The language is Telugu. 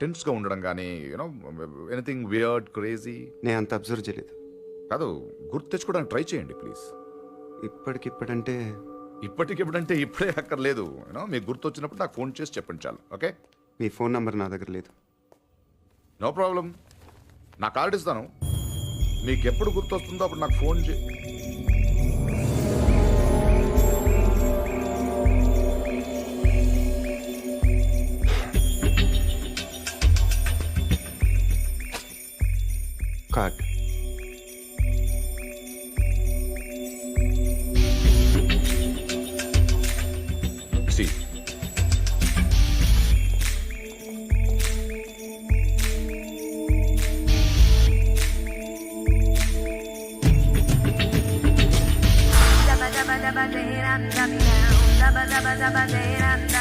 టెన్స్గా ఉండడం కానీ యూనో ఎనీథింగ్ వియర్డ్ క్రేజీ నేను అంత అబ్జర్వ్ చేయలేదు. కాదు, గుర్తు తెచ్చుకోవడానికి ట్రై చేయండి ప్లీజ్. ఇప్పటికిప్పుడంటే ఇప్పటికిప్పుడంటే ఇప్పుడే అక్కర్లేదు. యూనో మీకు గుర్తు వచ్చినప్పుడు నాకు ఫోన్ చేసి చెప్పండి చాలు. ఓకే, మీ ఫోన్ నంబర్ నా దగ్గర లేదు. No problem. నా కార్డు ఇస్తాను. మీకు ఎప్పుడు గుర్తు వస్తుందో అప్పుడు నాకు ఫోన్ చే. కార్డ్. సి Dabba dabba dabba day ram dabby down. Dabba dabba dabba day ram